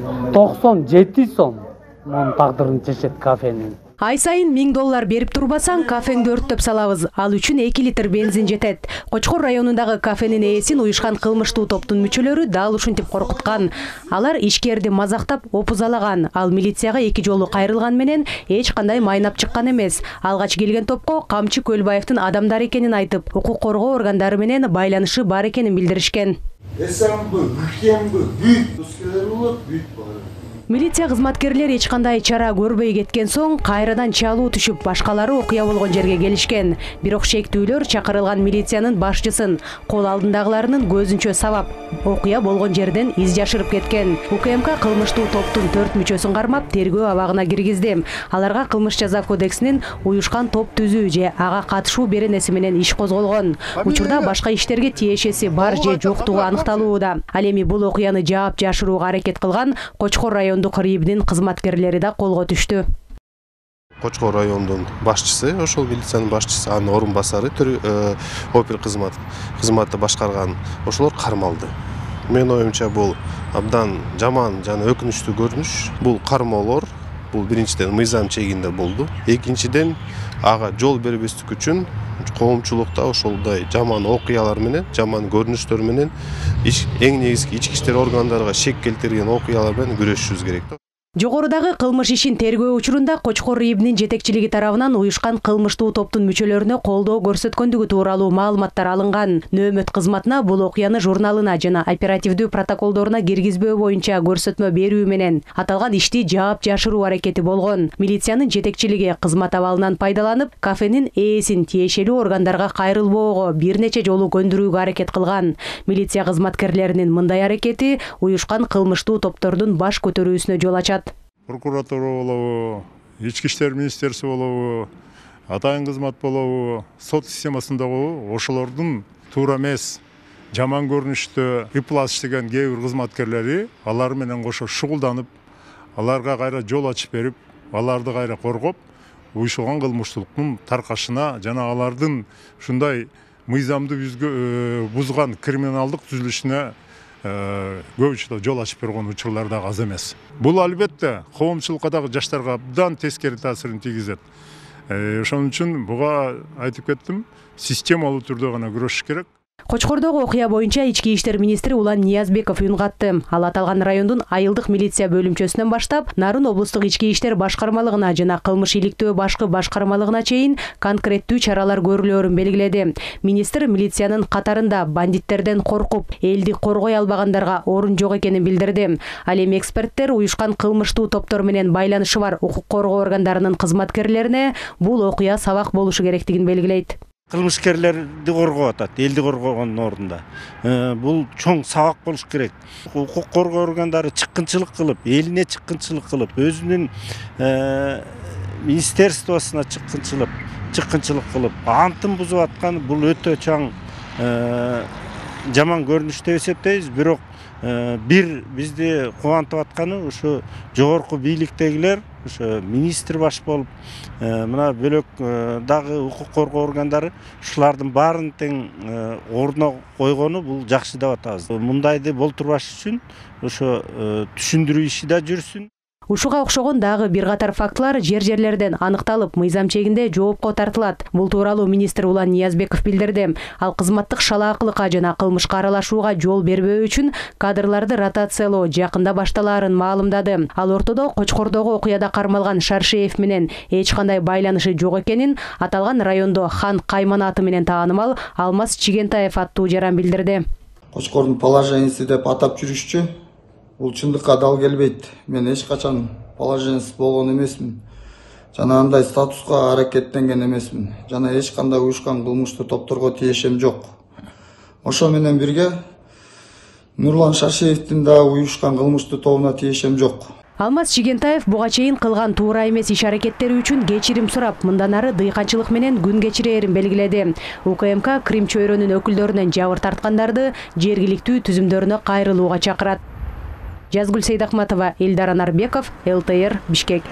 97 сом. Монун тагдырын чечет кафенин. Ай сайын $1000 берип турбасаң, кафеңди өрттөп салабыз. Ал үчүн 2 литр бензин жетет. Кочкор районундагы кафенин ээсин уюшкан кылмыштуу топтун мүчөлөрү дал ушинтип коркуткан. Алар ишкерди мазактап, опузалаган. Ал милицияга 2 жолу кайрылган менен эч кандай майнап чыккан эмес. Алгач келген топко Камчы Көлбаевдин адамдары экенин айтып, укук коргоо органдары менен байланышы бар экенин билдиришкен. Милиция кызматкерлери эч кандай чара көрбөй кеткен соң кайрадан чалуу түшүп, башкалары окуя болгон жерге келишкен. Бирок шектүүлөр чакырылган милициянын башчысын кол алдындагыларынын көзүнчө сабап, окуя болгон жерден из жашырып кеткен. УКМК кылмыштуу топтун 4 мүчөсүн кармап, тергөө абагына киргизди. Аларга кылмыш жаза кодексинин уюшкан топ түзүү же ага катышуу беренеси менен иш козголгон. Учурда башка иштерге тиешеси бар же жоктугу аныкталууда. Ал эми бул окуяны жаап жашырууга аракет кылган Кочкор райондук РИИБдин кызматкерлери да колго түштү. Кочкор райондун башчысы, ошол милициянын башчысы, анын орун басары опер кызматты башкарган ошолор кармалды. Менин оюмча бул абдан жаман жана өкүнүчтүү көрүнүш. Бул кармоолор бул биринчиден мыйзам чегинде болду. Экинчиден ага жол бербестик үчүн коомчулукта ошолдой жаман окуялар менен, жаман көрүнүштөр менен эң негизги ички иштер органдарына шек келтирген окуялар менен күрөшүшүбүз керек. Жогорудагы кылмыш ишин тергөө учурунда Кочкор РИИБдин жетекчилиги тарабынан уюшкан кылмыштуу топтун мүчөлөрүнө колдоо көрсөткөндүгү тууралуу маалыматтар алынган. Нөөмөт кызматына бул окуяны журналына жана оперативдүү протоколдоруна киргизбөө боюнча көрсөтмө берүү менен аталган ишти жаап жашыруу аракети болгон. Милициянын жетекчилиги кызмат абалынан пайдаланып, кафенин ээсин тиешелүү органдарга кайрылбоого бир нече жолу көндүрүүгө аракет кылган. Милиция кызматкерлеринин мындай аракети уюшкан кылмыштуу топтордун баш көтөрүүсүнө жол ачат. Прокуратура болобу, ички иштер министерство болобу, атайын кызмат болобу, сот системасындагы ошолордун туура эмес, жаман көрүнүштө ыплас иштеген кээ бир кызматкерлери алар менен кошо шугулданып, аларга кайра жол ачып берип, аларды кайра коргоп, уюшулган кылмыштуулуктун таркашына жана алардын ушундай мыйзамды бузган криминалдык түзүлүшүнө көп учурда жол ачып бергон учурлар да аз эмес. Бул албетте коомчулукка дагы жаштарга абдан тескери таасирин тийгизет. Ошон үчүн буга айтып кеттим, системалуу түрдө гана күрөшүш керек. Кочкордогу окуя боюнча ички иштер министри Улан Ниязбеков үн катты. Ал аталган райондун айылдык милиция бөлүмчөсүнөн баштап, Нарын облустук ички иштер башкармалыгына жана кылмыш иликтөө башкы башкармалыгына чейин конкреттүү чаралар көрүлөөрүн белгиледи. Министр милициянын катарында бандиттерден коркуп, элди коргой албагандарга орун жок экенин билдирди. Ал эми эксперттер уюшкан кылмыштуу топтор менен байланышы бар укук коргоо органдарынын кызматкерлерине бул окуя сабак болушу керектигин белгилейт. Кылмышкерлерди коргоп атат, элди коргогондун ордунда. Бул чоң сабак болуш керек. Укук коргоо органдары чыккынчылык кылып, элине чыккынчылык кылып, өзүнүн министерствосуна чыккынчылык кылып, антын бузуп аткан бул өтө чоң жаман көрүнүш деп эсептейбиз. Бирок бир бизди кубантып атканы ушу жогорку бийликтегилер, ушу министр баш болуп, мына бөлөк дагы укук коргоо органдары ушулардын баарын тең ордуна койгону бул жакшы деп атабыз. Мындайды болтурбаш үчүн ошо түшүндүрүү иши да жүрсүн. Ушуга окшогон дагы бир катар фактылар жер-жерлерден аныкталып, мыйзам чегинде жоопко тартылат. Бул тууралуу министр Улан Ниязбеков билдирди. Ал кызматтык шалаакылыкка жана кылмышка аралашууга жол бербөө үчүн кадрларды ротациялоо жакында башталаарын маалымдады. Ал ортодо Кочкордогу окуяда кармалган Шаршеев менен эч кандай байланышы жок экенин, аталган райондо хан Кайман аты менен таанымал Алмаз Чигентаев аттуу жаран билдирди. Кочкордун положениясы деп атап жүрүшчү. Бул чындыкка дал келбейт. Мен эч качан положениясы болгон эмесмин. Жана андай статуска аракеттенген эмесмин. Жана эч кандай уюшкан кылмыштуу топторго тиешем жок. Ошо менен бирге Нурлан Шаршеевдин да уюшкан кылмыштуу тобуна тиешем жок. Алмаз Чигентаев буга чейин кылган туура эмес иш аракеттери үчүн кечирим сурап, мындан ары дыйканчылык менен күн кечирээрин белгиледи. УКМК Крим чөйрөнүн өкүлдөрүнөн жабыр тарткандарды жергиликтүү түзүмдөрүнө кайрылууга чакырат. Жазгүл Сейдахматова, Элдар Анарбеков, ЛТР, Бишкек.